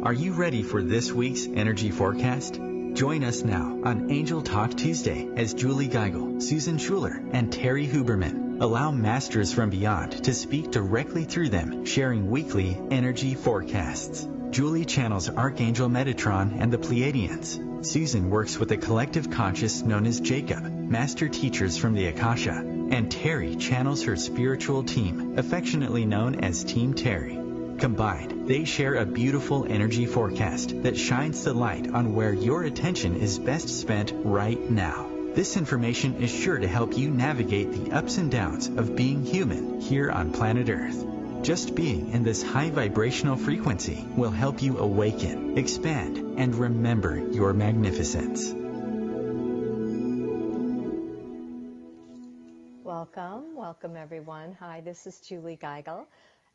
Are you ready for this week's energy forecast? Join us now on Angel Talk Tuesday as Julie Geigel, Susan Schuler, and Terry Huberman allow masters from beyond to speak directly through them, sharing weekly energy forecasts. Julie channels Archangel Metatron and the Pleiadians. Susan works with the collective conscious known as Jacob, master teachers from the Akasha, and Terry channels her spiritual team, affectionately known as Team Terry. Combined, they share a beautiful energy forecast that shines the light on where your attention is best spent right now. This information is sure to help you navigate the ups and downs of being human here on planet Earth. Just being in this high vibrational frequency will help you awaken, expand, and remember your magnificence. Welcome everyone. Hi, this is Julie Geigel,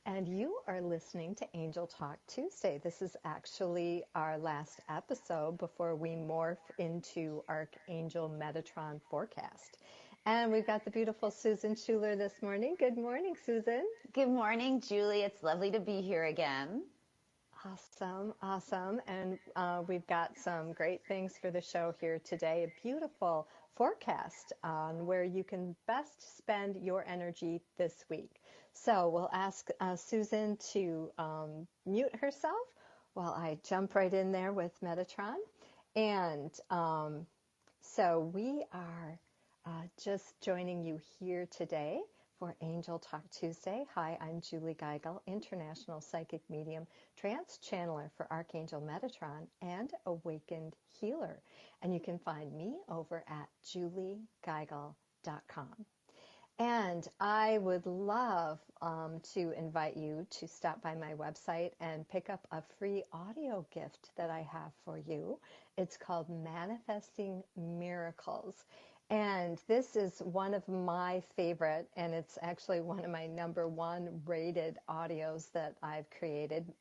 and you are listening to Angel Talk Tuesday. This is actually our last episode before we morph into Archangel Metatron forecast. And we've got the beautiful Susan Schuler this morning. Good morning, Susan. Good morning, Julie. It's lovely to be here again. Awesome. And we've got some great things for the show here today. A beautiful forecast on where you can best spend your energy this week. So we'll ask Susan to mute herself while I jump right in there with Metatron. And so we are just joining you here today for Angel Talk Tuesday. Hi, I'm Julie Geigel, International Psychic Medium, Trance Channeler for Archangel Metatron, and Awakened Healer. And you can find me over at juliegeigel.com. And I would love to invite you to stop by my website and pick up a free audio gift that I have for you. It's called Manifesting Miracles. And this is one of my favorite, and it's actually one of my #1 rated audios that I've created.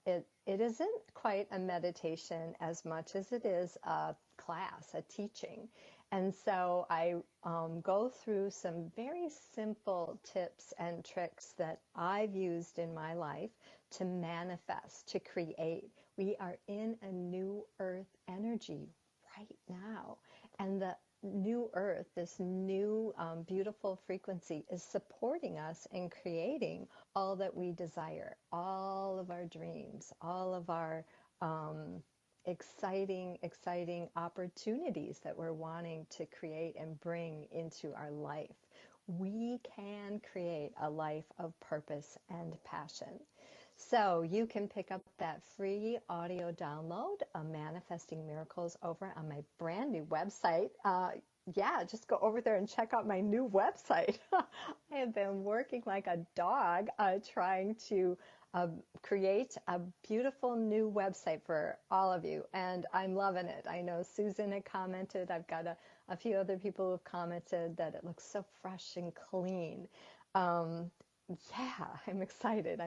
It isn't quite a meditation as much as it is a class, a teaching. And so I go through some very simple tips and tricks that I've used in my life to manifest, to create. We are in a new earth energy right now. And the new earth, this new beautiful frequency is supporting us in creating all that we desire, all of our dreams, all of our exciting opportunities that we're wanting to create and bring into our life. We can create a life of purpose and passion. So you can pick up that free audio download of Manifesting Miracles over on my brand new website. Just go over there and check out my new website. I have been working like a dog trying to create a beautiful new website for all of you, and I'm loving it. I know Susan had commented. I've got a few other people who have commented that it looks so fresh and clean. I'm excited.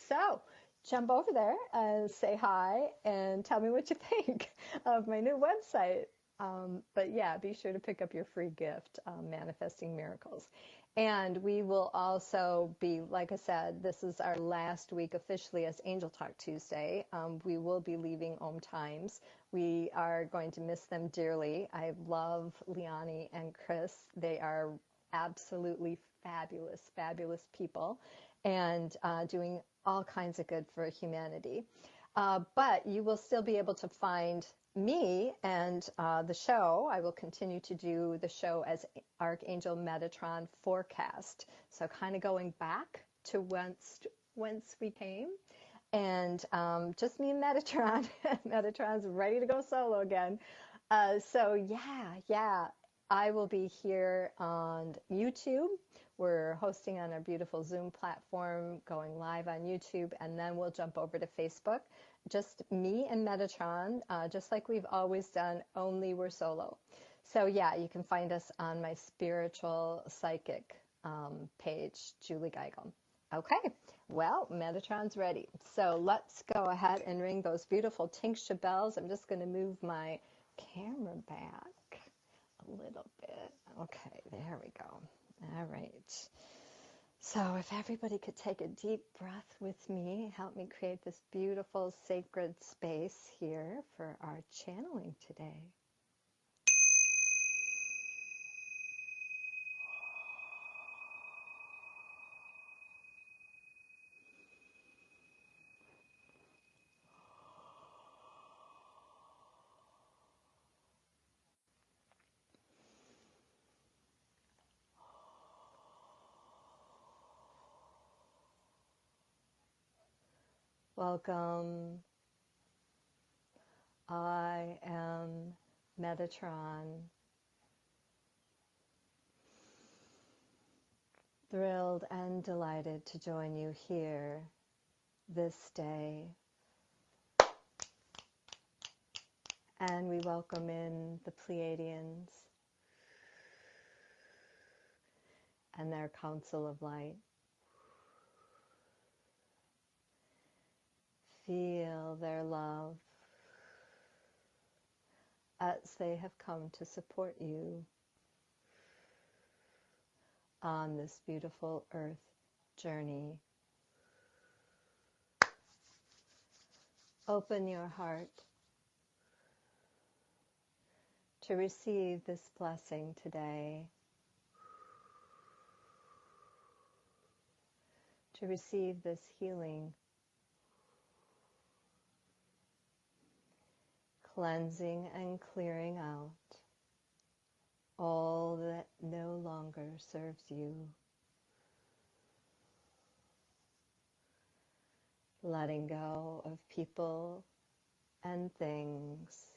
So jump over there and say hi and tell me what you think of my new website. Be sure to pick up your free gift, Manifesting Miracles. And we will also be, like I said, this is our last week officially as Angel Talk Tuesday. We will be leaving OMTimes. We are going to miss them dearly. I love Liani and Chris. They are absolutely fabulous people, and doing all kinds of good for humanity. But you will still be able to find me and the show. I will continue to do the show as Archangel Metatron Forecast. So kind of going back to whence we came. And just me and Metatron. Metatron's ready to go solo again. I will be here on YouTube. We're hosting on our beautiful Zoom platform, going live on YouTube, and then we'll jump over to Facebook. Just me and Metatron, just like we've always done, only we're solo. So you can find us on my spiritual psychic page, Julie Geigel. Okay, well, Metatron's ready. So let's go ahead and ring those beautiful tincture bells. I'm just going to move my camera back a little bit. Okay, there we go. All right. So if everybody could take a deep breath with me, help me create this beautiful sacred space here for our channeling today. Welcome. I am Metatron. Thrilled and delighted to join you here this day. And we welcome in the Pleiadians and their Council of Light. Feel their love as they have come to support you on this beautiful earth journey. Open your heart to receive this blessing today, to receive this healing, cleansing and clearing out all that no longer serves you. Letting go of people and things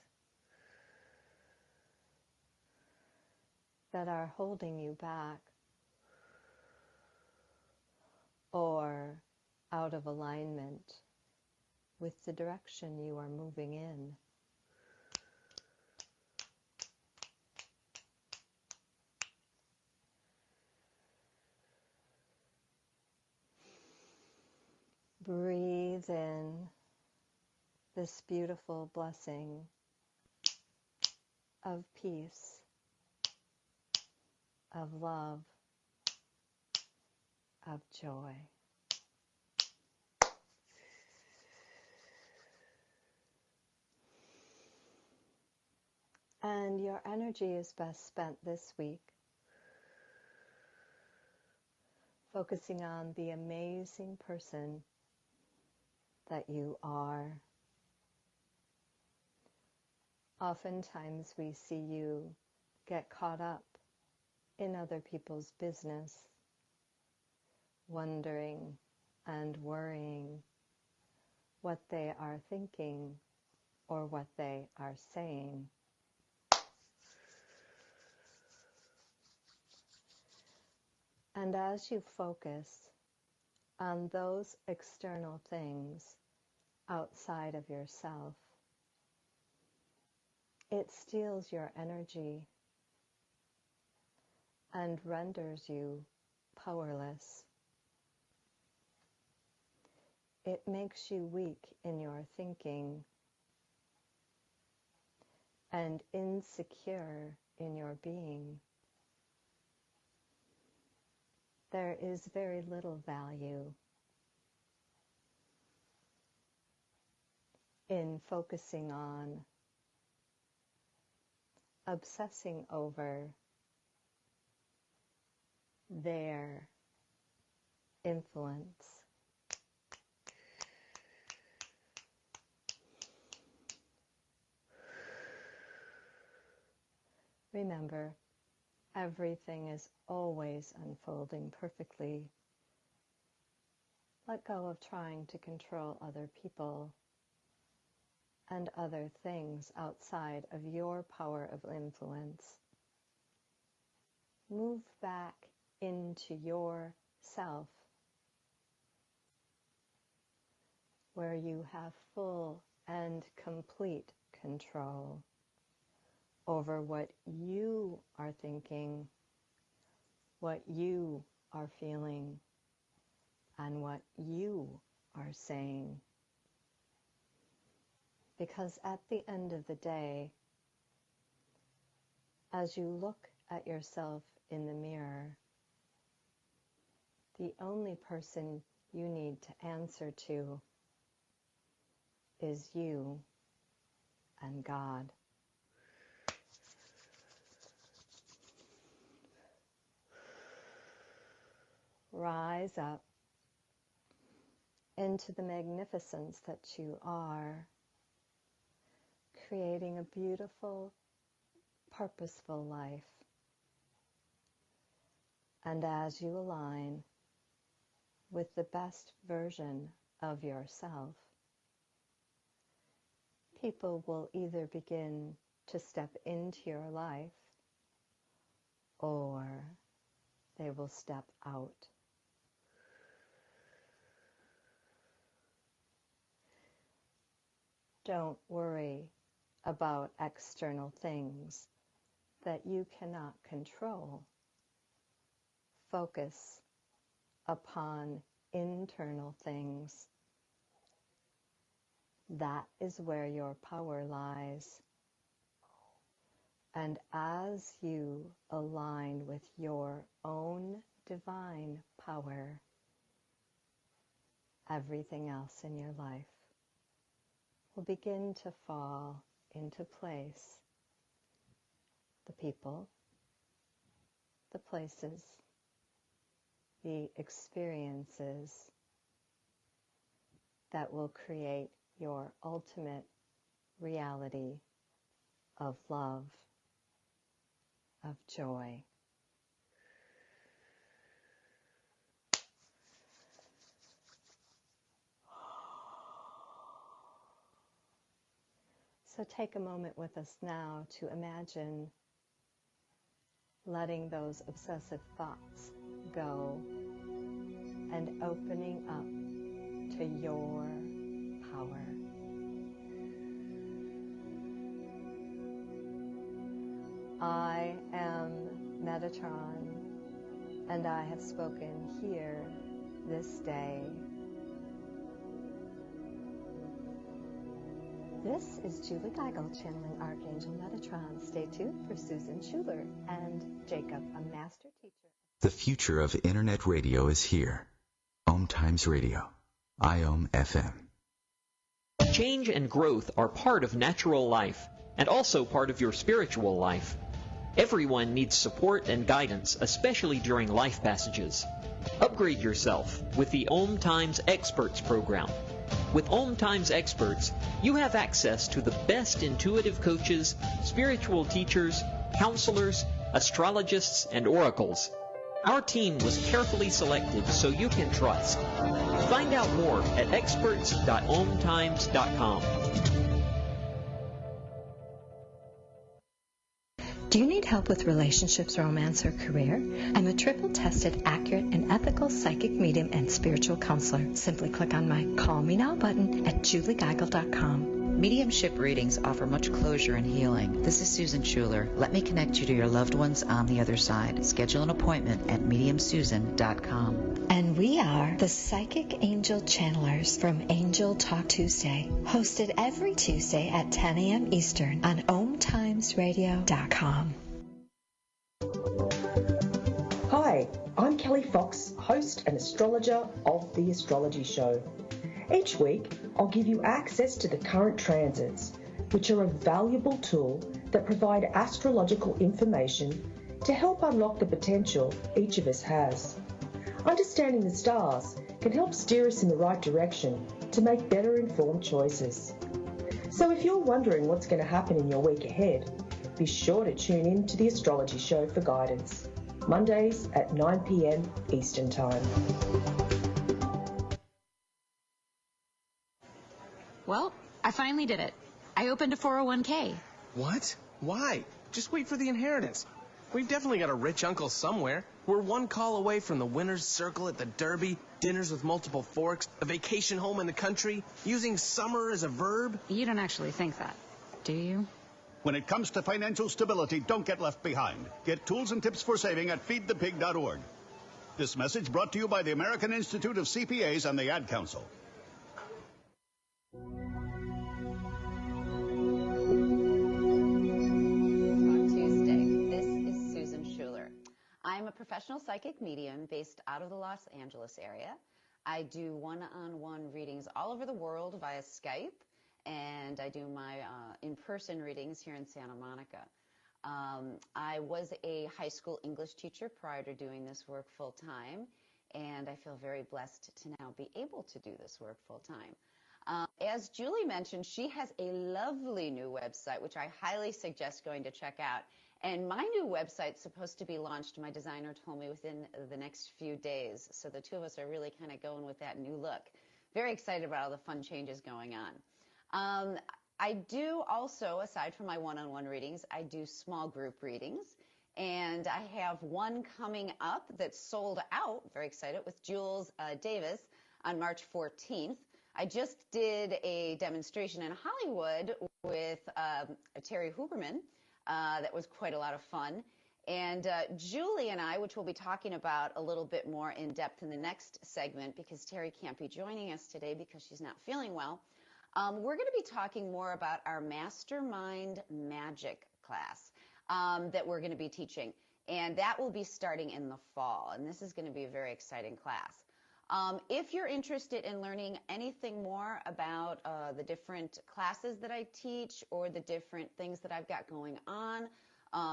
that are holding you back or out of alignment with the direction you are moving in. Breathe in this beautiful blessing of peace, of love, of joy. And your energy is best spent this week focusing on the amazing person that you are. Oftentimes we see you get caught up in other people's business, wondering and worrying what they are thinking or what they are saying. And as you focus on those external things outside of yourself, it steals your energy and renders you powerless. It makes you weak in your thinking and insecure in your being. There is very little value in focusing on, obsessing over their influence. Remember, everything is always unfolding perfectly. Let go of trying to control other people and other things outside of your power of influence. Move back into yourself, where you have full and complete control over what you are thinking, what you are feeling, and what you are saying. Because at the end of the day, as you look at yourself in the mirror, The only person you need to answer to is you and God. Rise up into the magnificence that you are, creating a beautiful, purposeful life. And as you align with the best version of yourself, people will either begin to step into your life or they will step out. Don't worry about external things that you cannot control. Focus upon internal things. That is where your power lies. And as you align with your own divine power, everything else in your life will begin to fall into place. The people, the places, the experiences that will create your ultimate reality of love, of joy. So take a moment with us now to imagine letting those obsessive thoughts go and opening up to your power. I am Metatron, and I have spoken here this day. This is Julie Geigel channeling Archangel Metatron. Stay tuned for Susan Schuler and Jacob, a master teacher. The future of Internet radio is here. OMTimes Radio. IOM FM. Change and growth are part of natural life and also part of your spiritual life. Everyone needs support and guidance, especially during life passages. Upgrade yourself with the OMTimes Experts program. With OMTimes Experts, you have access to the best intuitive coaches, spiritual teachers, counselors, astrologists, and oracles. Our team was carefully selected so you can trust. Find out more at experts.omtimes.com. Do you need help with relationships, romance, or career? I'm a triple-tested, accurate, and ethical psychic medium and spiritual counselor. Simply click on my Call Me Now button at juliegeigel.com. Mediumship readings offer much closure and healing. This is Susan Schuler. Let me connect you to your loved ones on the other side. Schedule an appointment at mediumsusan.com. And we are the Psychic Angel Channelers from Angel Talk Tuesday, hosted every Tuesday at 10 a.m. Eastern on OMTimesRadio.com. Hi, I'm Kelly Fox, host and astrologer of The Astrology Show. Each week, I'll give you access to the current transits, which are a valuable tool that provide astrological information to help unlock the potential each of us has. Understanding the stars can help steer us in the right direction to make better informed choices. So if you're wondering what's going to happen in your week ahead, be sure to tune in to The Astrology Show for guidance, Mondays at 9 p.m. Eastern Time. Well, I finally did it. I opened a 401k. What? Why? Just wait for the inheritance. We've definitely got a rich uncle somewhere. We're one call away from the winner's circle at the Derby, dinners with multiple forks, a vacation home in the country, using summer as a verb. You don't actually think that, do you? When it comes to financial stability, don't get left behind. Get tools and tips for saving at feedthepig.org. This message brought to you by the American Institute of CPAs and the Ad Council. I'm a professional psychic medium based out of the Los Angeles area. I do one-on-one readings all over the world via Skype, and I do my in-person readings here in Santa Monica. I was a high school English teacher prior to doing this work full-time, and I feel very blessed to now be able to do this work full-time. As Julie mentioned, she has a lovely new website, which I highly suggest going to check out. And my new website's supposed to be launched, my designer told me, within the next few days. So the two of us are really kind of going with that new look. Very excited about all the fun changes going on. I do also, aside from my one-on-one readings, I do small group readings. And I have one coming up that's sold out, very excited, with Jules Davis on March 14th. I just did a demonstration in Hollywood with Terry Huberman that was quite a lot of fun. And Julie and I, which we'll be talking about a little bit more in depth in the next segment because Terry can't be joining us today because she's not feeling well, we're going to be talking more about our Mastermind Magic class that we're going to be teaching. And that will be starting in the fall. And this is going to be a very exciting class. If you're interested in learning anything more about the different classes that I teach or the different things that I've got going on,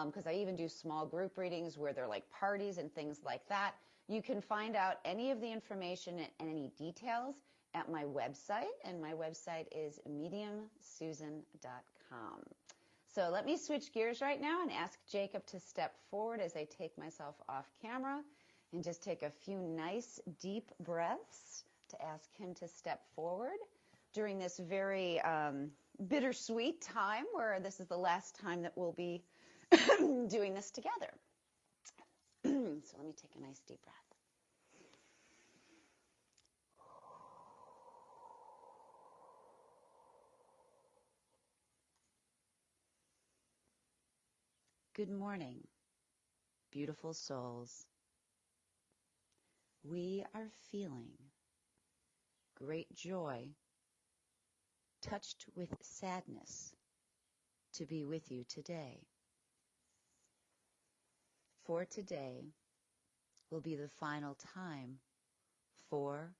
because I even do small group readings where they're like parties and things like that, you can find out any of the information and any details at my website, and my website is mediumsusan.com. So let me switch gears right now and ask Jacob to step forward as I take myself off camera. And just take a few nice deep breaths to ask him to step forward during this very bittersweet time where this is the last time that we'll be doing this together. So let me take a nice deep breath. Good morning, beautiful souls. We are feeling great joy, touched with sadness, to be with you today. For today will be the final time for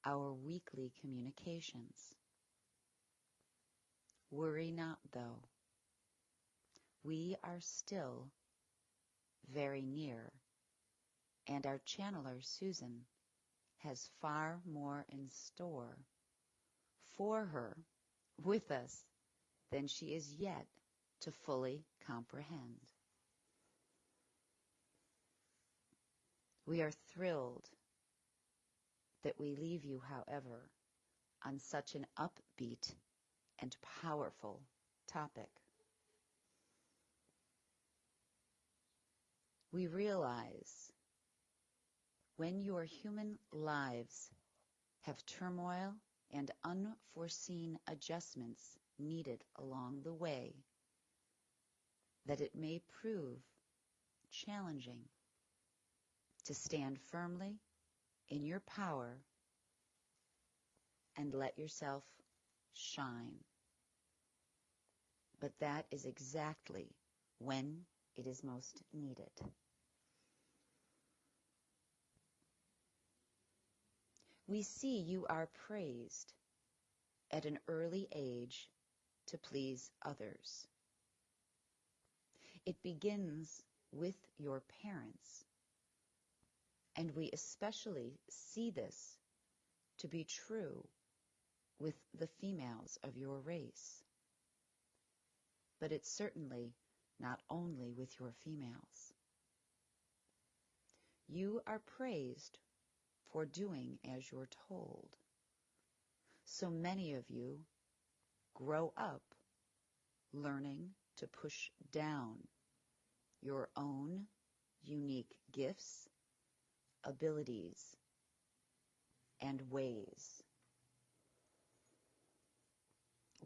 our weekly communications. Worry not, though. We are still very near. And our channeler, Susan, has far more in store for her with us than she is yet to fully comprehend. We are thrilled that we leave you, however, on such an upbeat and powerful topic. We realize when your human lives have turmoil and unforeseen adjustments needed along the way, that it may prove challenging to stand firmly in your power and let yourself shine. But that is exactly when it is most needed. We see you are praised at an early age to please others. It begins with your parents, and we especially see this to be true with the females of your race. But it's certainly not only with your females. You are praised for doing as you're told. So many of you grow up learning to push down your own unique gifts, abilities, and ways,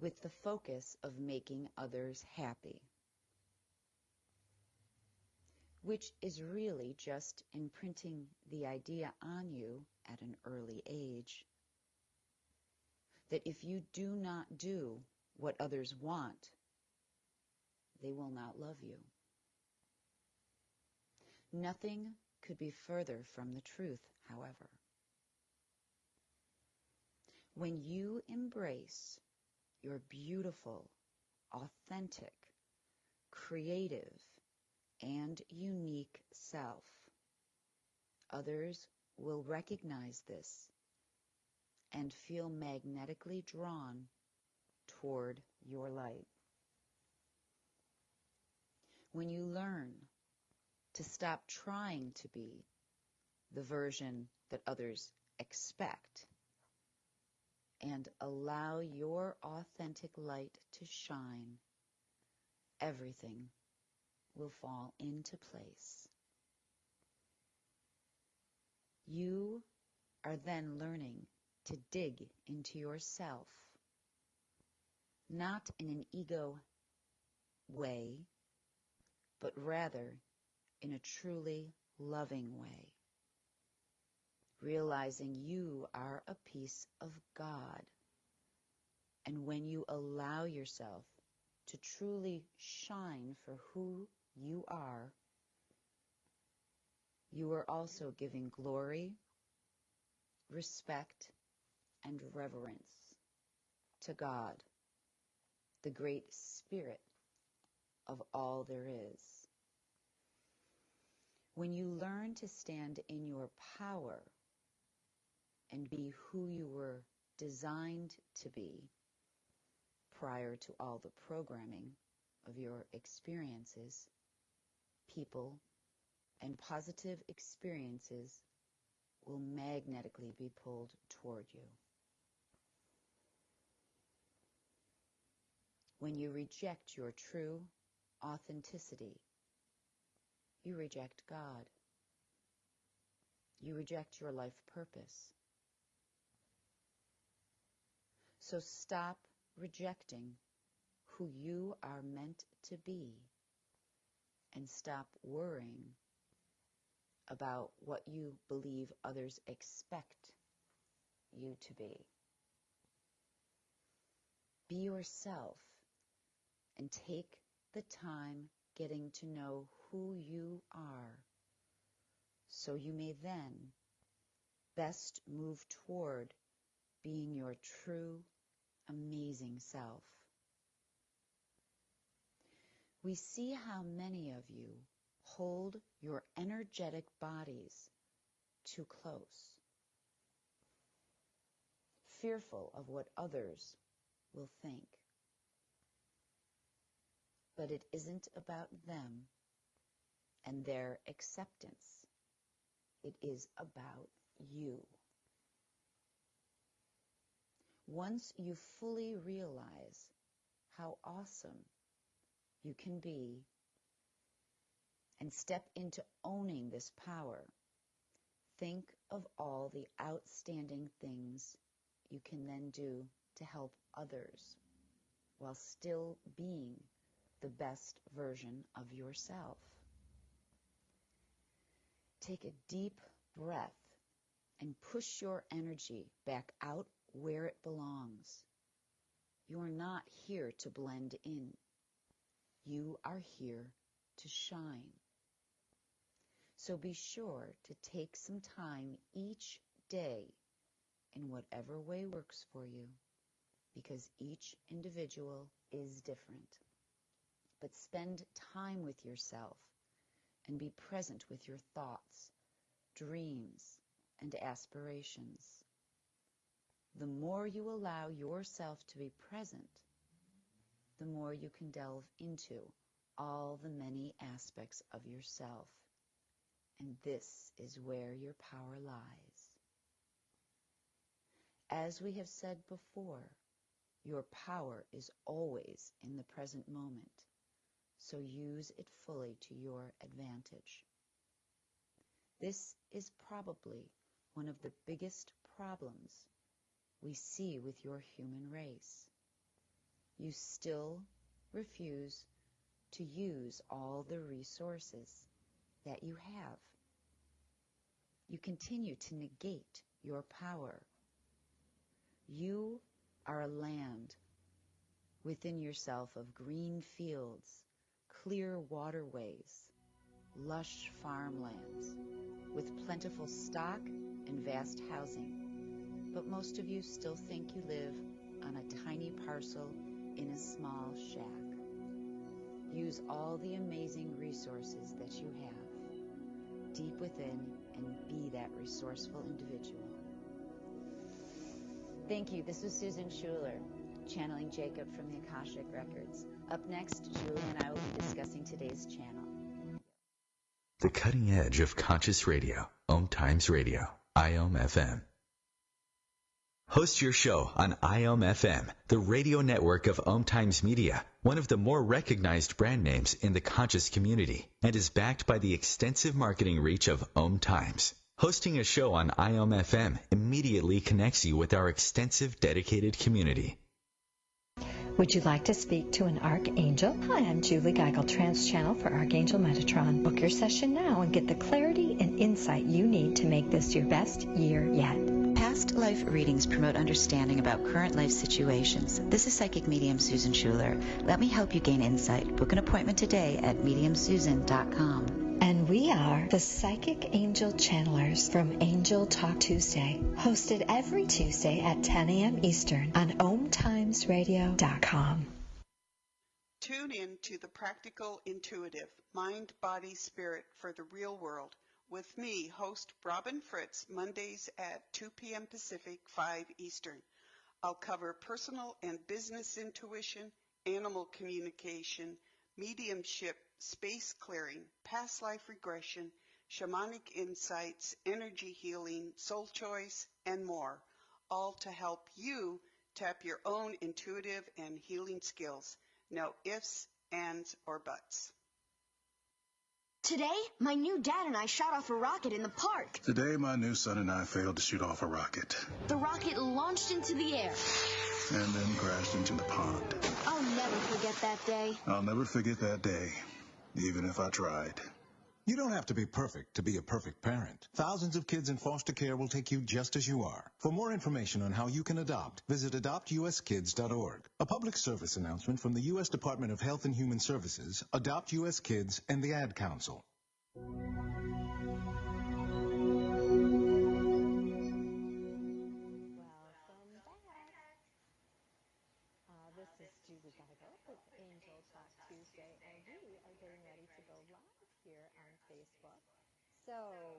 with the focus of making others happy, which is really just imprinting the idea on you at an early age that if you do not do what others want, they will not love you. Nothing could be further from the truth, however. When you embrace your beautiful, authentic, creative, and unique self, others will recognize this and feel magnetically drawn toward your light. When you learn to stop trying to be the version that others expect and allow your authentic light to shine, everything will fall into place. You are then learning to dig into yourself, not in an ego way, but rather in a truly loving way, realizing you are a piece of God. And when you allow yourself to truly shine for who you are also giving glory, respect, and reverence to God, the great spirit of all there is. When you learn to stand in your power and be who you were designed to be prior to all the programming of your experiences, people and positive experiences will magnetically be pulled toward you. When you reject your true authenticity, you reject God. You reject your life purpose. So stop rejecting who you are meant to be and stop worrying about what you believe others expect you to be. Be yourself and take the time getting to know who you are so you may then best move toward being your true, amazing self. We see how many of you hold your energetic bodies too close, fearful of what others will think. But it isn't about them and their acceptance. It is about you. Once you fully realize how awesome you can be and step into owning this power, think of all the outstanding things you can then do to help others while still being the best version of yourself. Take a deep breath and push your energy back out where it belongs. You are not here to blend in. You are here to shine. So be sure to take some time each day in whatever way works for you, because each individual is different. But spend time with yourself and be present with your thoughts, dreams, and aspirations. The more you allow yourself to be present, the more you can delve into all the many aspects of yourself. And this is where your power lies. As we have said before, your power is always in the present moment, so use it fully to your advantage. This is probably one of the biggest problems we see with your human race. You still refuse to use all the resources that you have. You continue to negate your power. You are a land within yourself of green fields, clear waterways, lush farmlands with plentiful stock and vast housing. But most of you still think you live on a tiny parcel in a small shack. Use all the amazing resources that you have deep within and be that resourceful individual. Thank you. This was Susan Schuler, channeling Jacob from the Akashic Records. Up next, Julie and I will be discussing today's channel. The cutting edge of conscious radio, OMTimes Radio, IOM-FM. Host your show on IOM-FM, the radio network of OMTimes Media, one of the more recognized brand names in the conscious community, and is backed by the extensive marketing reach of OMTimes. Hosting a show on IOM-FM immediately connects you with our extensive dedicated community. Would you like to speak to an archangel? Hi, I'm Julie Geigel, Trance Channel for Archangel Metatron. Book your session now and get the clarity and insight you need to make this your best year yet. Past life readings promote understanding about current life situations. This is psychic medium Susan Schuler. Let me help you gain insight. Book an appointment today at mediumsusan.com. And we are the Psychic Angel Channelers from Angel Talk Tuesday, hosted every Tuesday at 10 a.m. Eastern on OMTimesRadio.com. Tune in to the Practical Intuitive, Mind, Body, Spirit for the Real World with me, host Robin Fritz, Mondays at 2 p.m. Pacific, 5 Eastern. I'll cover personal and business intuition, animal communication, mediumship, space clearing, past life regression, shamanic insights, energy healing, soul choice, and more, all to help you tap your own intuitive and healing skills. No ifs, ands, or buts. Today, my new dad and I shot off a rocket in the park. Today, my new son and I failed to shoot off a rocket. The rocket launched into the air. And then crashed into the pond. I'll never forget that day. I'll never forget that day, even if I tried. You don't have to be perfect to be a perfect parent. Thousands of kids in foster care will take you just as you are. For more information on how you can adopt, visit adoptuskids.org. A public service announcement from the U.S. Department of Health and Human Services, Adopt U.S. Kids, and the Ad Council. This is Julie Geigel with Angel Talk Tuesday, and we are getting ready to go live here on Facebook. So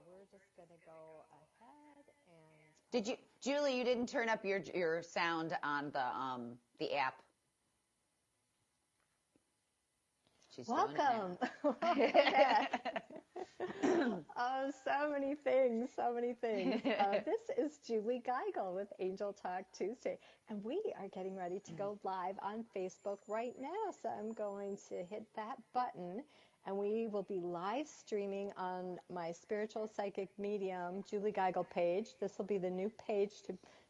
we're just going to go ahead and... Did you, Julie, you didn't turn up your sound on the app. She's welcome. Oh, so many things. This is Julie Geigel with Angel Talk Tuesday, and we are getting ready to go live on Facebook right now. So I'm going to hit that button, and we will be live streaming on my spiritual psychic medium Julie Geigel page. This will be the new page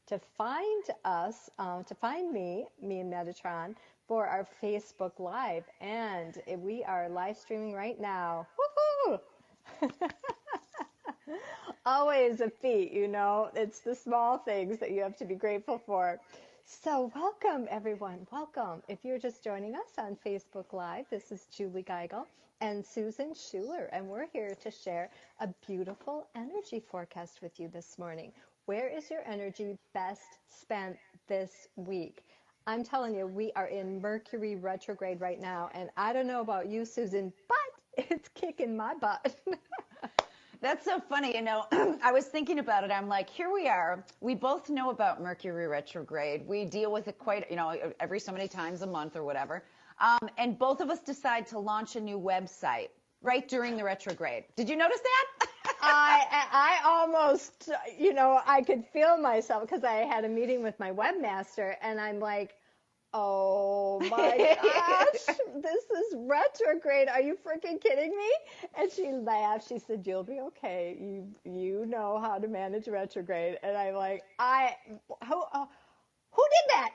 to find us, to find me and Metatron, for our Facebook Live, and we are live streaming right now. Woohoo! Always a feat, you know. It's the small things that you have to be grateful for. So welcome, everyone. Welcome. If you're just joining us on Facebook Live, this is Julie Geigel and Susan Schuler, and we're here to share a beautiful energy forecast with you this morning. Where is your energy best spent this week? I'm telling you, we are in Mercury retrograde right now, and I don't know about you, Susan, but it's kicking my butt. That's so funny. You know, I was thinking about it. I'm like, here we are. We both know about Mercury retrograde. We deal with it quite, every so many times a month or whatever. And both of us decide to launch a new website right during the retrograde. Did you notice that? I almost, I could feel myself because I had a meeting with my webmaster, and I'm like, oh my gosh, this is retrograde. Are you freaking kidding me? And she laughed. She said, you'll be okay. You know how to manage retrograde. And I'm like, who did that?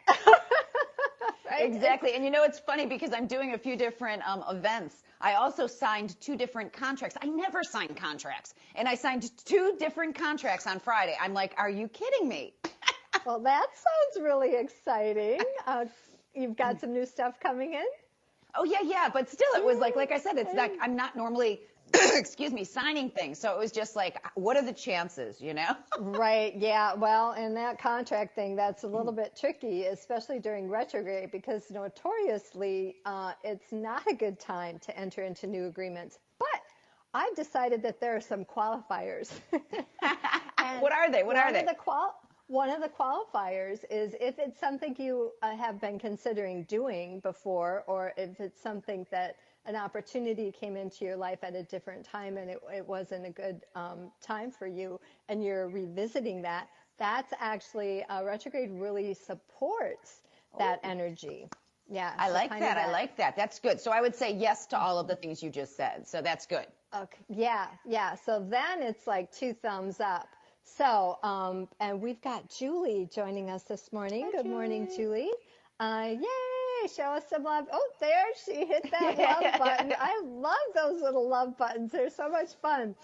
Right? Exactly. And it's funny because I'm doing a few different events. I also signed 2 different contracts. I never sign contracts. And I signed 2 different contracts on Friday. I'm like, are you kidding me? Well, that sounds really exciting. You've got some new stuff coming in? Oh, yeah. But still, it was like I said, it's not, I'm not normally excuse me, signing things. So it was just like, what are the chances, you know? Right, yeah. Well, and that contract thing, that's a little bit tricky, especially during retrograde, because notoriously it's not a good time to enter into new agreements. But I've decided that there are some qualifiers. What are they? What are they? One of the qualifiers is if it's something you have been considering doing before, or if it's something that an opportunity came into your life at a different time and it wasn't a good time for you, and you're revisiting that, that's actually retrograde really supports that energy. Yeah. I like that. I like that. That's good. So I would say yes to all of the things you just said. So that's good. Okay. Yeah. Yeah. So then it's like 2 thumbs up. So, and we've got Julie joining us this morning. Good morning, Julie. Yay! Show us some love. Oh, there she hit that love button. I love those little love buttons. They're so much fun.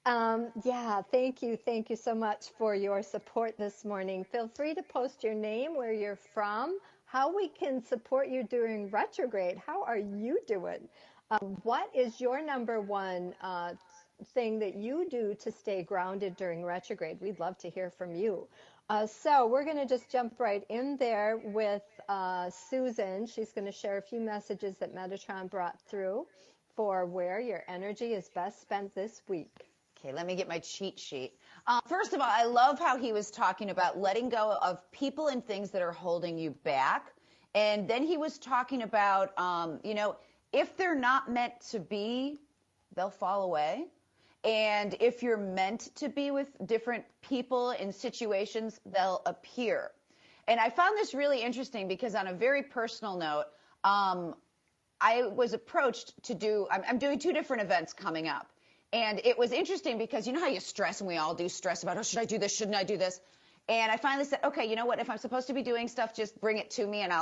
Yeah, thank you. Thank you so much for your support this morning. Feel free to post your name, where you're from, how we can support you during retrograde. How are you doing? What is your number one thing that you do to stay grounded during retrograde? We'd love to hear from you. So we're going to just jump right in there with Susan. She's going to share a few messages that Metatron brought through for where your energy is best spent this week. Okay, let me get my cheat sheet. First of all, I love how he was talking about letting go of people and things that are holding you back. And then he was talking about, if they're not meant to be, they'll fall away. And if you're meant to be with different people in situations, they'll appear. And I found this really interesting because on a very personal note, I was approached to do, I'm doing 2 different events coming up. And it was interesting because you know how you stress, and we all do stress about, oh, should I do this? Shouldn't I do this? And I finally said, okay, you know what? If I'm supposed to be doing stuff, just bring it to me and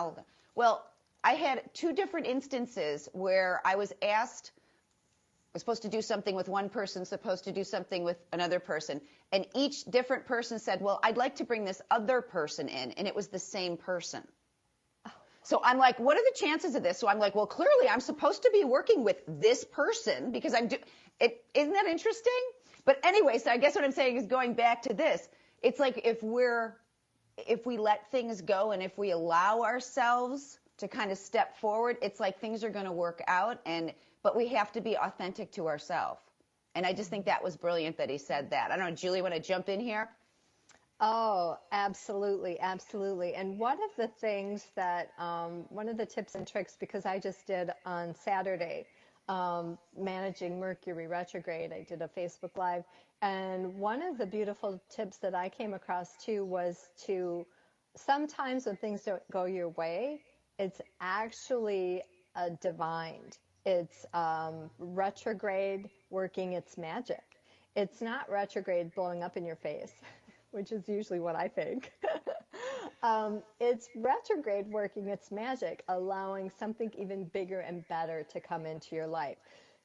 well, I had 2 different instances where I was asked, I was supposed to do something with one person, supposed to do something with another person. And each different person said, well, I'd like to bring this other person in. And it was the same person. So I'm like, what are the chances of this? So I'm like, well, clearly I'm supposed to be working with this person because isn't that interesting? But anyway, so I guess what I'm saying is going back to this. It's like if we let things go and if we allow ourselves to kind of step forward, it's like things are going to work out, but we have to be authentic to ourselves. And I just think that was brilliant that he said that. I don't know, Julie, want to jump in here? Oh, absolutely, absolutely. And one of the things that, one of the tips and tricks, because I just did on Saturday, managing Mercury retrograde, I did a Facebook Live, and one of the beautiful tips that I came across too was to, sometimes when things don't go your way, it's actually divined. It's retrograde working its magic. It's not retrograde blowing up in your face, which is usually what I think. It's retrograde working its magic, allowing something even bigger and better to come into your life.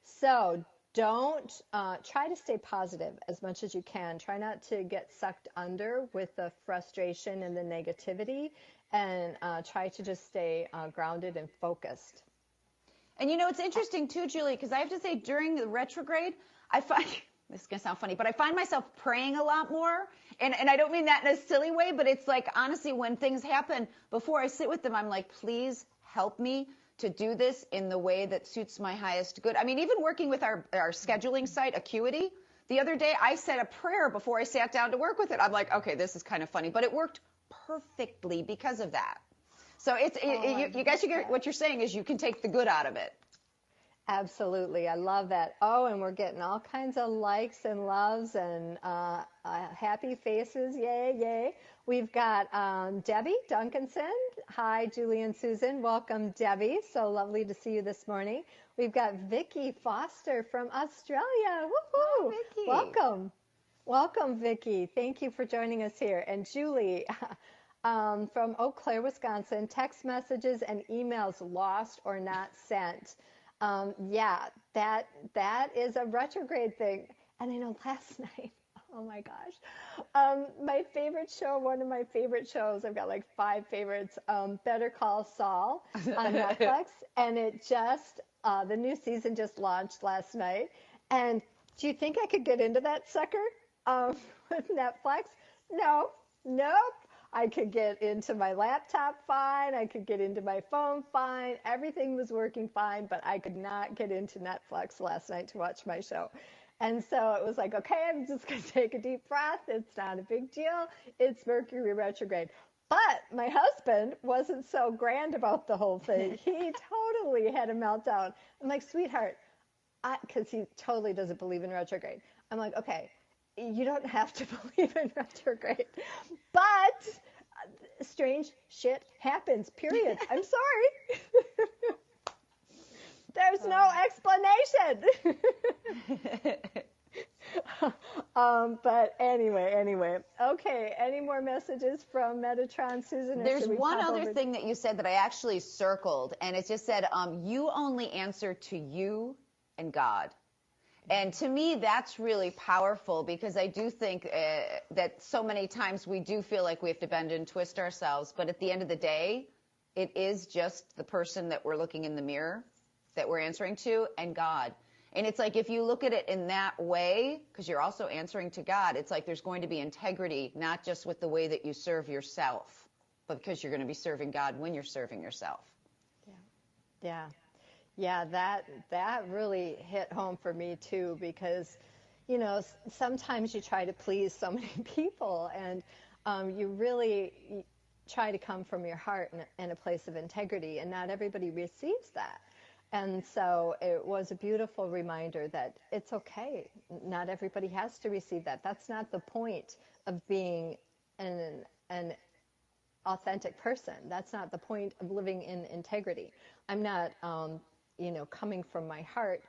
So don't try to stay positive as much as you can. Try not to get sucked under with the frustration and the negativity, and try to just stay grounded and focused. And it's interesting too, Julie, because I have to say during the retrograde, I find, this is going to sound funny, but I find myself praying a lot more. And I don't mean that in a silly way, but it's like, honestly, when things happen, before I sit with them, I'm like, please help me to do this in the way that suits my highest good. I mean, even working with our scheduling site, Acuity, the other day, I said a prayer before I sat down to work with it. I'm like, okay, this is kind of funny, but it worked perfectly because of that. So you guys, what you're saying is you can take the good out of it. Absolutely. I love that. Oh, and we're getting all kinds of likes and loves and happy faces. Yay, yay. We've got Debbie Duncanson. Hi, Julie and Susan. Welcome, Debbie. So lovely to see you this morning. We've got Vicki Foster from Australia. Woohoo! Hi, Vicki. Welcome. Welcome, Vicki. Thank you for joining us here. And Julie from Eau Claire, Wisconsin, text messages and emails lost or not sent. Yeah, that is a retrograde thing. And I know last night, oh my gosh, my favorite show, one of my favorite shows, I've got like 5 favorites, Better Call Saul on Netflix. And it just, the new season just launched last night. And do you think I could get into that sucker with Netflix? No, nope. I could get into my laptop fine. I could get into my phone fine. Everything was working fine, but I could not get into Netflix last night to watch my show. And so it was like, okay, I'm just going to take a deep breath. It's not a big deal. It's Mercury retrograde. But my husband wasn't so grand about the whole thing. He totally had a meltdown. I'm like, sweetheart, because he totally doesn't believe in retrograde. I'm like, okay, you don't have to believe in retrograde, but strange shit happens, period. I'm sorry. There's no explanation. But anyway. Okay, any more messages from Metatron, Susan? There's one other thing that you said that I actually circled, and it just said, you only answer to you and God. And to me, that's really powerful, because I do think that so many times we do feel like we have to bend and twist ourselves. But at the end of the day, it is just the person that we're looking in the mirror that we're answering to, and God. And it's like, if you look at it in that way, because you're also answering to God, it's like there's going to be integrity, not just with the way that you serve yourself, but because you're going to be serving God when you're serving yourself. Yeah, that really hit home for me too, because, sometimes you try to please so many people, and you really try to come from your heart in a place of integrity, and not everybody receives that. And so it was a beautiful reminder that it's okay. Not everybody has to receive that. That's not the point of being an authentic person. That's not the point of living in integrity. I'm not, coming from my heart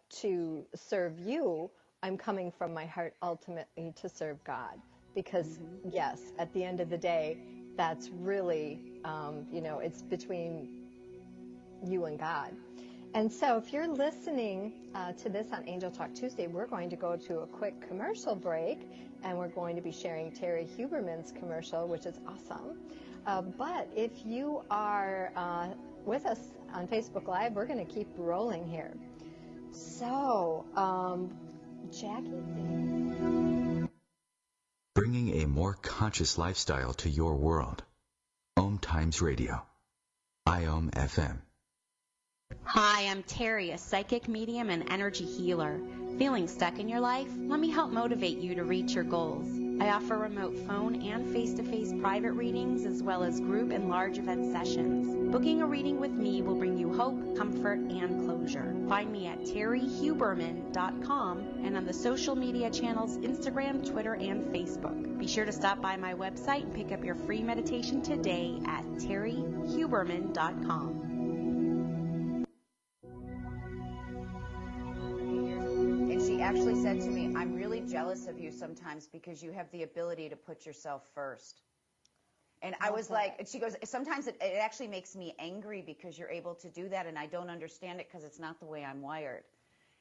to serve you. I'm coming from my heart ultimately to serve God. Because, yes, at the end of the day, that's really, it's between you and God. And so if you're listening to this on Angel Talk Tuesday, we're going to go to a quick commercial break, and we're going to be sharing Terry Huberman's commercial, which is awesome. But if you are with us on Facebook Live, we're going to keep rolling here. So, Jackie? Bringing a more conscious lifestyle to your world. OMTimes Radio. IOM FM. Hi, I'm Terry, a psychic medium and energy healer. Feeling stuck in your life? Let me help motivate you to reach your goals. I offer remote phone and face-to-face private readings, as well as group and large event sessions. Booking a reading with me will bring you hope, comfort, and closure. Find me at terryhuberman.com and on the social media channels Instagram, Twitter, and Facebook. Be sure to stop by my website and pick up your free meditation today at terryhuberman.com. Actually said to me, I'm really jealous of you sometimes because you have the ability to put yourself first. And I was like, and she goes, sometimes it actually makes me angry because you're able to do that, and I don't understand it because it's not the way I'm wired.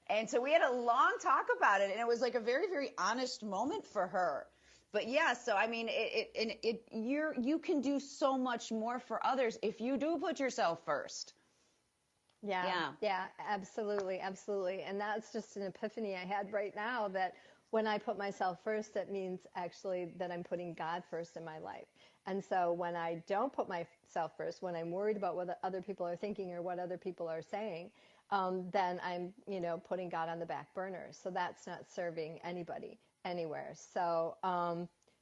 And so we had a long talk about it, and it was like a very, very honest moment for her. But yeah, so I mean, you can do so much more for others if you do put yourself first. Yeah, absolutely. And that's just an epiphany I had right now, that when I put myself first, that means actually that I'm putting God first in my life. And so when I don't put myself first, when I'm worried about what other people are thinking or what other people are saying, then I'm, putting God on the back burner. So that's not serving anybody anywhere. So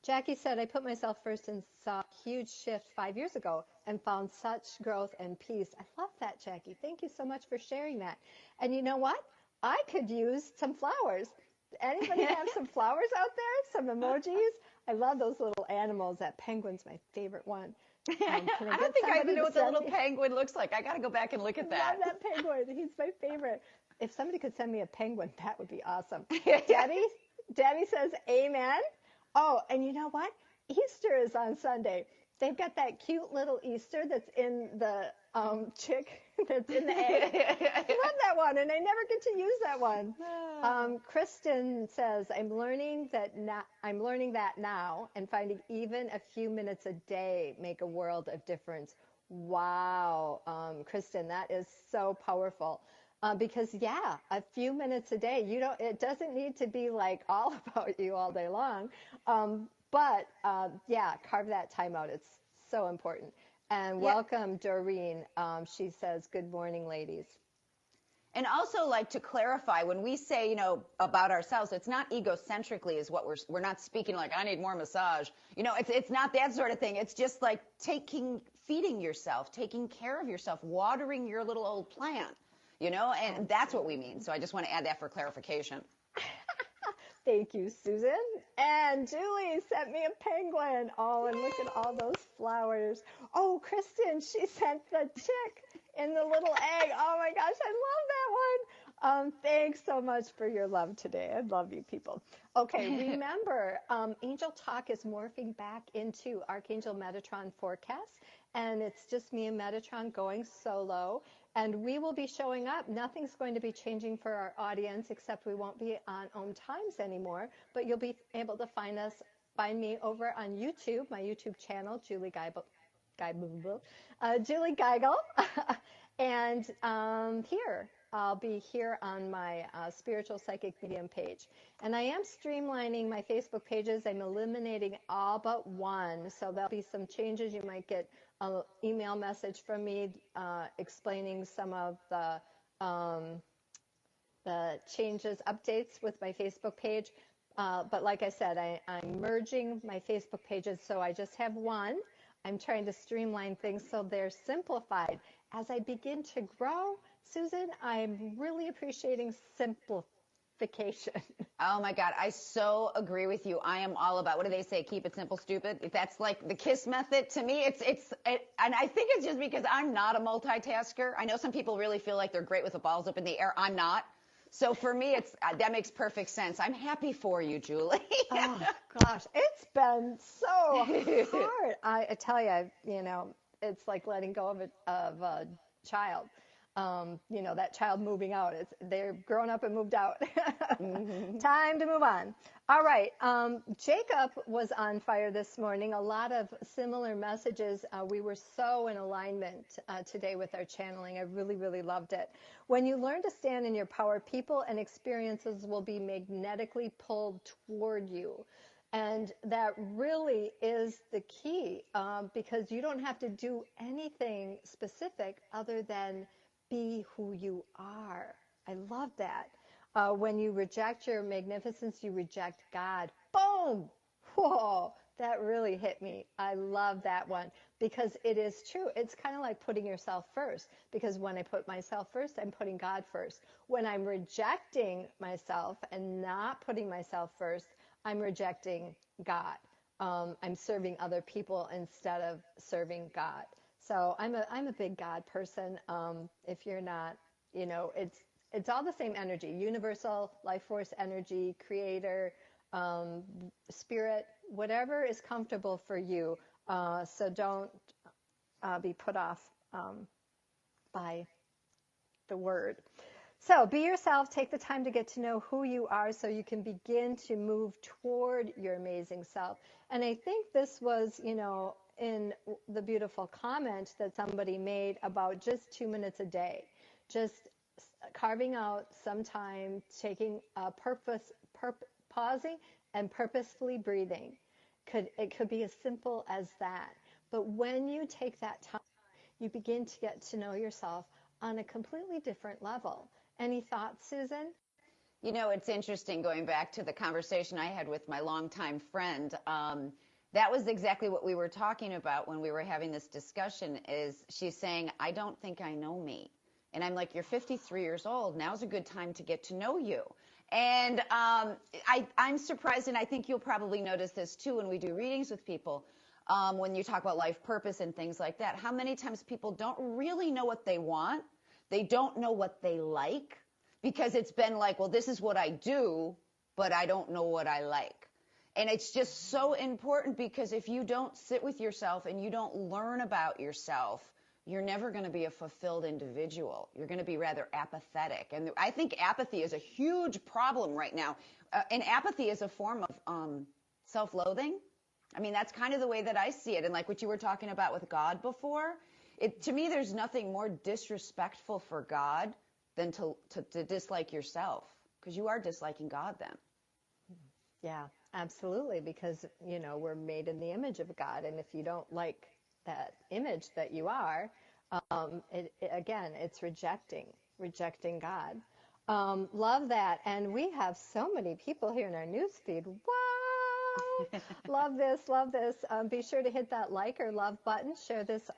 Jackie said, I put myself first and saw a huge shift 5 years ago and found such growth and peace. I love that, Jackie. Thank you so much for sharing that. And you know what? I could use some flowers. Anybody have some flowers out there? Some emojis? I love those little animals. That penguin's my favorite one. I don't think I even know what the little penguin looks like. I got to go back and look at that. I love that penguin. He's my favorite. If somebody could send me a penguin, that would be awesome. Debbie says, amen. Oh, and you know what? Easter is on Sunday. They've got that cute little Easter that's in the chick that's in the egg. I love that one, and I never get to use that one. Kristen says, I'm learning that now, and finding even a few minutes a day make a world of difference. Wow, Kristen, that is so powerful. Because yeah, a few minutes a day, it doesn't need to be like all about you all day long. But yeah, carve that time out. It's so important. And welcome, Doreen. She says, good morning, ladies. And also, like, to clarify, when we say, about ourselves, it's not egocentrically is what we're not speaking like, I need more massage. It's not that sort of thing. It's just like feeding yourself, taking care of yourself, watering your little old plant, and that's what we mean. So I just want to add that for clarification. Thank you, Susan. And Julie sent me a penguin. Oh, and look at all those flowers. Oh, Kristen, she sent the chick in the little egg. Oh my gosh, I love that one. Thanks so much for your love today. I love you people. Okay, remember, Angel Talk is morphing back into Archangel Metatron Forecast, and it's just me and Metatron going solo. And we will be showing up. Nothing's going to be changing for our audience, except we won't be on OMTimes anymore. But you'll be able to find me over on YouTube, my YouTube channel, Julie Geigel. Julie Geigel. And here, I'll be here on my Spiritual Psychic Medium page. And I am streamlining my Facebook pages. I'm eliminating all but one. So there'll be some changes. You might get an email message from me explaining some of the changes, updates with my Facebook page. But like I said, I'm merging my Facebook pages, so I just have one. I'm trying to streamline things so they're simplified. As I begin to grow, Susan, I'm really appreciating simplification. Oh my God, I so agree with you. I am all about, what do they say, keep it simple, stupid? If that's like the KISS method, to me, and I think it's just because I'm not a multitasker. I know some people really feel like they're great with the balls up in the air. I'm not. So for me, that makes perfect sense. I'm happy for you, Julie. Oh gosh, it's been so hard. I tell you, it's like letting go of a child. That child moving out. They're grown up and moved out. Mm-hmm. Time to move on. All right. Jacob was on fire this morning. A lot of similar messages. We were so in alignment today with our channeling. I really, really loved it. When you learn to stand in your power, people and experiences will be magnetically pulled toward you. And that really is the key, because you don't have to do anything specific other than be who you are. I love that. When you reject your magnificence, you reject God. Boom! Whoa! That really hit me. I love that one because it is true. It's kind of like putting yourself first, because when I put myself first, I'm putting God first. When I'm rejecting myself and not putting myself first, I'm rejecting God. I'm serving other people instead of serving God. So I'm a big God person. If you're not, it's all the same energy: universal life force energy, creator, spirit, whatever is comfortable for you. So don't be put off by the word. So be yourself. Take the time to get to know who you are so you can begin to move toward your amazing self. And I think this was, in the beautiful comment that somebody made about just 2 minutes a day, just carving out some time, taking a pausing and purposefully breathing. It could be as simple as that. But when you take that time, you begin to get to know yourself on a completely different level. Any thoughts, Susan? It's interesting, going back to the conversation I had with my longtime friend. That was exactly what we were talking about when we were having this discussion. Is she's saying, I don't think I know me. And I'm like, you're 53 years old. Now's a good time to get to know you. And I'm surprised, and I think you'll probably notice this too when we do readings with people, when you talk about life purpose and things like that, how many times people don't really know what they want. They don't know what they like, because it's been like, well, this is what I do, but I don't know what I like. And it's just so important, because if you don't sit with yourself and you don't learn about yourself, you're never going to be a fulfilled individual. You're going to be rather apathetic. And I think apathy is a huge problem right now. And apathy is a form of self-loathing. I mean, that's kind of the way that I see it. And like what you were talking about with God before, to me, there's nothing more disrespectful for God than to dislike yourself, because you are disliking God then. Yeah, absolutely, because, we're made in the image of God, and if you don't like that image that you are, again, it's rejecting God. Love that. And we have so many people here in our newsfeed. Wow! Love this, love this. Be sure to hit that like or love button. Share this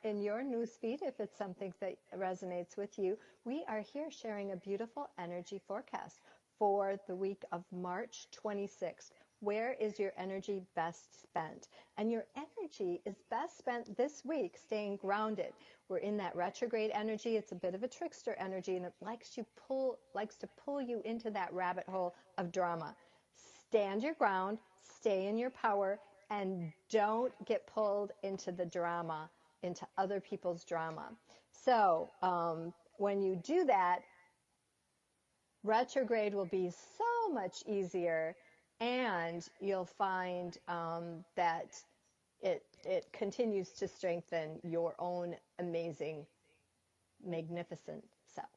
in your newsfeed if it's something that resonates with you. We are here sharing a beautiful energy forecast for the week of March 26th. Where is your energy best spent? And your energy is best spent this week staying grounded. We're in that retrograde energy. It's a bit of a trickster energy, and it likes to pull you into that rabbit hole of drama. Stand your ground, stay in your power, and don't get pulled into the drama, into other people's drama. So when you do that, retrograde will be so much easier, and you'll find that it continues to strengthen your own amazing, magnificent self.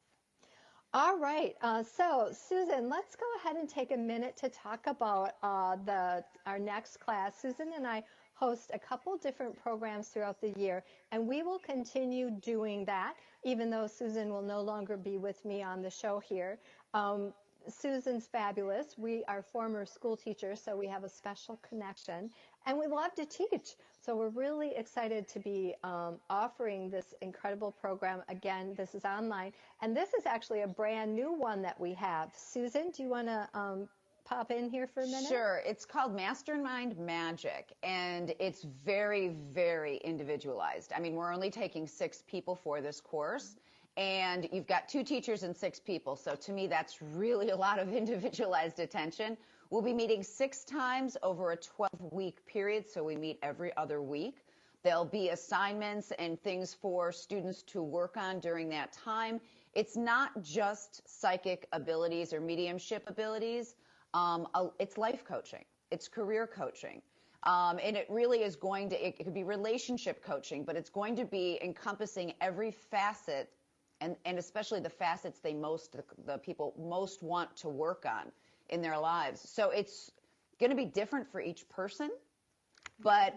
All right, so Susan, let's go ahead and take a minute to talk about our next class. Susan and I host a couple different programs throughout the year, and we will continue doing that, even though Susan will no longer be with me on the show here. Susan's fabulous. We are former school teachers, so we have a special connection, and we love to teach. So we're really excited to be offering this incredible program. Again, this is online, and this is actually a brand new one that we have. Susan, do you want to pop in here for a minute? Sure. It's called Mastermind Magic, and it's very, very individualized. I mean, we're only taking 6 people for this course, and you've got 2 teachers and 6 people. So to me, that's really a lot of individualized attention. We'll be meeting 6 times over a 12-week period, so we meet every other week. There'll be assignments and things for students to work on during that time. It's not just psychic abilities or mediumship abilities. It's life coaching. It's career coaching. And it really is going to, it could be relationship coaching, but it's going to be encompassing every facet, and especially the facets the people most want to work on in their lives. So it's going to be different for each person, but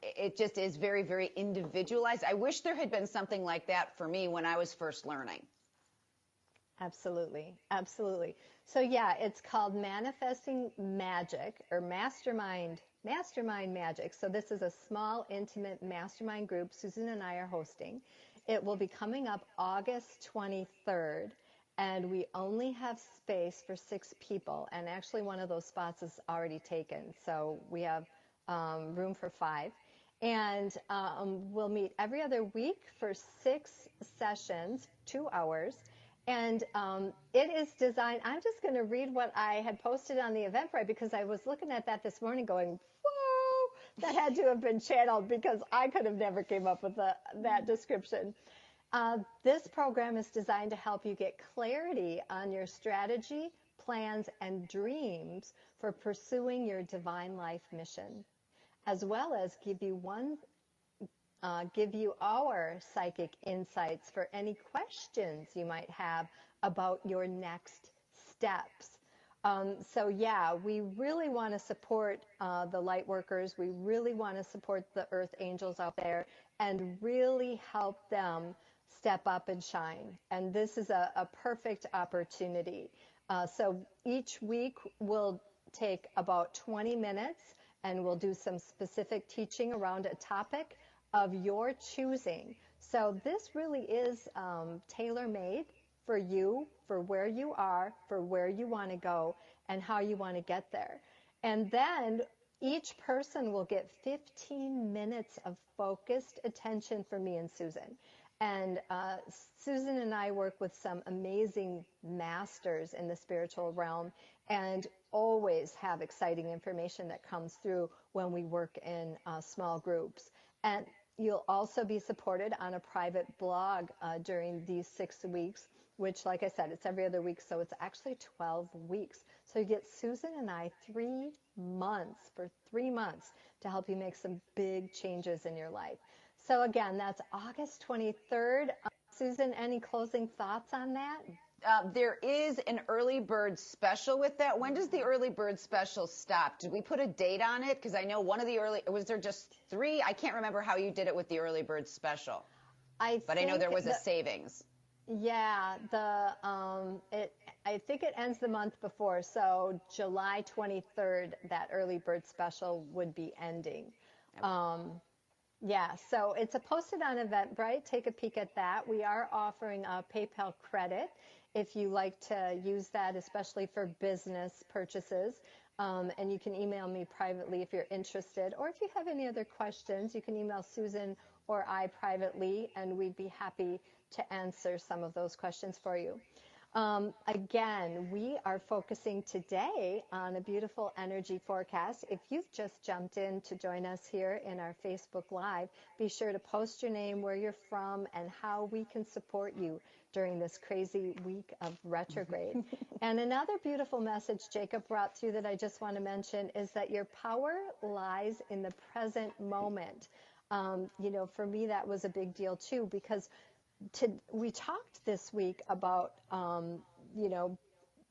it just is very, very individualized. I wish there had been something like that for me when I was first learning. Absolutely. Absolutely. So yeah, it's called Manifesting Magic, or Mastermind Magic. So this is a small, intimate mastermind group Susan and I are hosting. It will be coming up August 23rd, and we only have space for 6 people. And actually one of those spots is already taken. So we have room for 5. And we'll meet every other week for 6 sessions, 2 hours. And it is designed, I'm just going to read what I had posted on the Eventbrite, because I was looking at that this morning going, whoa, that had to have been channeled, because I could have never came up with that description. This program is designed to help you get clarity on your strategy, plans, and dreams for pursuing your divine life mission, as well as give you our psychic insights for any questions you might have about your next steps. So yeah, we really want to support the light workers. We really want to support the earth angels out there and really help them step up and shine. And this is a perfect opportunity. So each week we'll take about 20 minutes and we'll do some specific teaching around a topic of your choosing. So this really is tailor-made for you, for where you are, for where you want to go, and how you want to get there. And then each person will get 15 minutes of focused attention from me and Susan. And Susan and I work with some amazing masters in the spiritual realm, and always have exciting information that comes through when we work in small groups. And you'll also be supported on a private blog during these 6 weeks, which, like I said, it's every other week, so it's actually 12 weeks. So you get Susan and I 3 months, for 3 months, to help you make some big changes in your life. So again, that's August 23rd. Susan, any closing thoughts on that? There is an early bird special with that. When does the early bird special stop? Did we put a date on it? Because I know one of the was there just 3? I can't remember how you did it with the early bird special. I know there was a savings. Yeah, I think it ends the month before, so July 23rd, that early bird special would be ending. Yep. Yeah, so it's posted on Eventbrite. Take a peek at that. We are offering a PayPal credit if you like to use that, especially for business purchases. And you can email me privately if you're interested. Or if you have any other questions, you can email Susan or I privately, and we'd be happy to answer some of those questions for you. Again, we are focusing today on a beautiful energy forecast. If you've just jumped in to join us here in our Facebook Live, be sure to post your name, where you're from, and how we can support you during this crazy week of retrograde. And another beautiful message Jacob brought through that I just want to mention is that your power lies in the present moment. For me, that was a big deal too, because we talked this week about,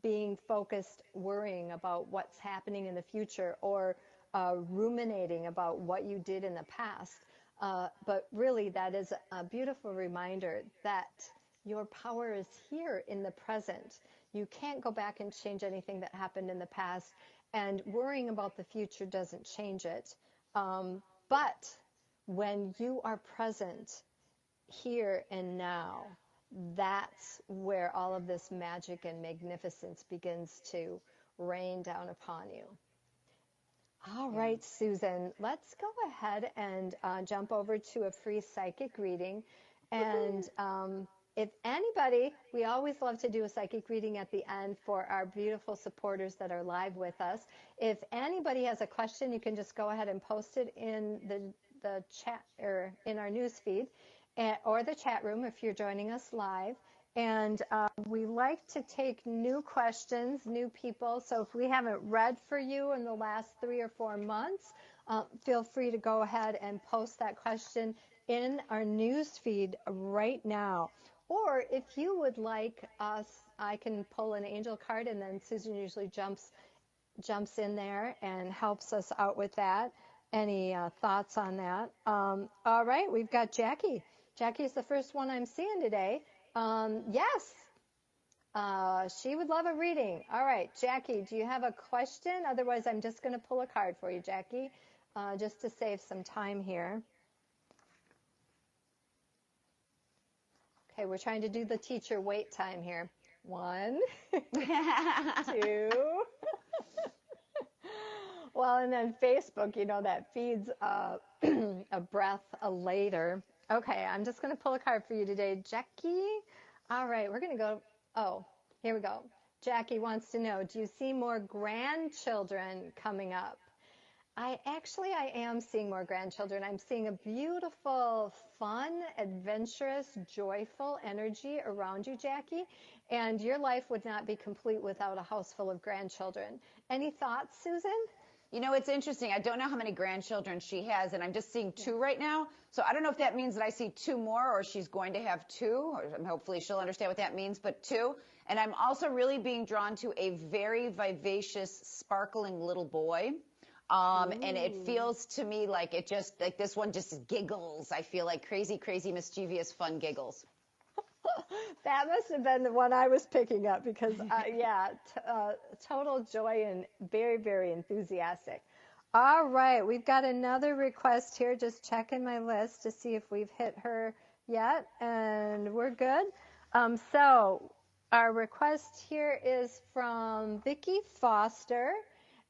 being focused, worrying about what's happening in the future, or ruminating about what you did in the past. But really, that is a beautiful reminder that your power is here in the present. You can't go back and change anything that happened in the past, and worrying about the future doesn't change it. But when you are present here and now, that's where all of this magic and magnificence begins to rain down upon you. All right, Susan, let's go ahead and jump over to a free psychic reading. And if anybody, we always love to do a psychic reading at the end for our beautiful supporters that are live with us. If anybody has a question, you can just go ahead and post it in the chat or in our news feed, or the chat room if you're joining us live. And we like to take new questions, new people. So if we haven't read for you in the last 3 or 4 months, feel free to go ahead and post that question in our news feed right now. Or if you would like us, I can pull an angel card, and then Susan usually jumps in there and helps us out with that. Any thoughts on that? All right, we've got Jackie. Jackie is the first one I'm seeing today. Yes, she would love a reading. All right, Jackie, do you have a question? Otherwise, I'm just going to pull a card for you, Jackie, just to save some time here. Okay, we're trying to do the teacher wait time here. 1, 2. Well, and then Facebook, that feeds a breath later. Okay, I'm just going to pull a card for you today, Jackie. All right, we're going to go. Oh, here we go. Jackie wants to know, do you see more grandchildren coming up? I am seeing more grandchildren. I'm seeing a beautiful, fun, adventurous, joyful energy around you, Jackie. And your life would not be complete without a house full of grandchildren. Any thoughts, Susan? It's interesting. I don't know how many grandchildren she has, and I'm just seeing 2 right now. So I don't know if that means that I see 2 more, or she's going to have 2. Or hopefully she'll understand what that means, but 2. And I'm also really being drawn to a very vivacious, sparkling little boy. And it feels to me like this one just giggles. I feel like crazy, crazy, mischievous, fun giggles. That must have been the one I was picking up because, total joy and very, very enthusiastic. All right, we've got another request here. Just checking my list to see if we've hit her yet, and we're good. So our request here is from Vicki Foster,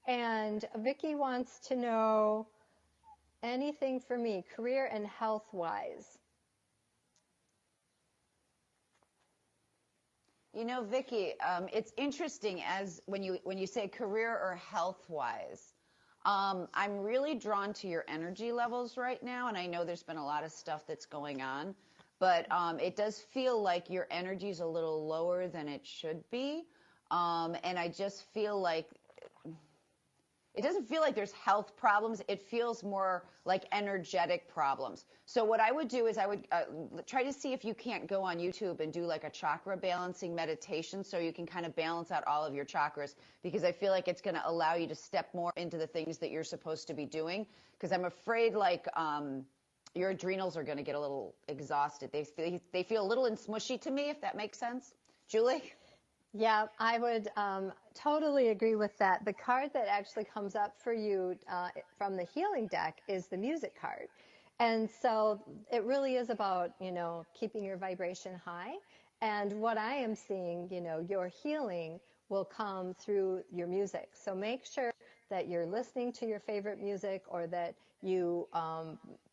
and Vicki wants to know anything for me, career and health-wise. Vicki, it's interesting as when you say career or health-wise. I'm really drawn to your energy levels right now, and I know there's been a lot of stuff that's going on, but it does feel like your energy is a little lower than it should be, and I just feel like it doesn't feel like there's health problems. It feels more like energetic problems. So what I would do is I would try to see if you can't go on YouTube and do like a chakra balancing meditation so you can kind of balance out all of your chakras, because I feel like it's going to allow you to step more into the things that you're supposed to be doing, because I'm afraid like your adrenals are going to get a little exhausted. They feel a little smushy to me, if that makes sense. Julie? Yeah, I would totally agree with that. The card that actually comes up for you from the healing deck is the music card. And so it really is about, keeping your vibration high. And what I am seeing, your healing will come through your music. So make sure that you're listening to your favorite music, or that you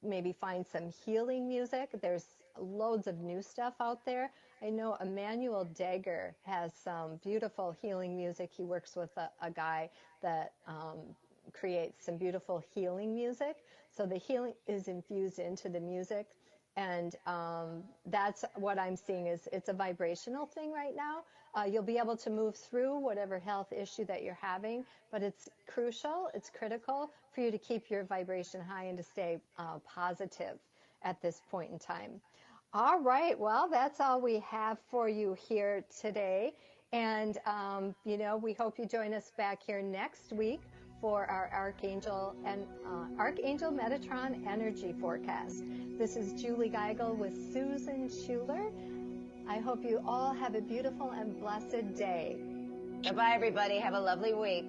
maybe find some healing music. There's loads of new stuff out there. I know Emmanuel Dagger has some beautiful healing music. He works with a guy that creates some beautiful healing music. So the healing is infused into the music. And that's what I'm seeing is it's a vibrational thing right now. You'll be able to move through whatever health issue that you're having, but it's crucial, it's critical for you to keep your vibration high and to stay positive at this point in time. All right, well, that's all we have for you here today. And, we hope you join us back here next week for our Archangel Metatron Energy Forecast. This is Julie Geigel with Susan Schuler. I hope you all have a beautiful and blessed day. Bye-bye, everybody. Have a lovely week.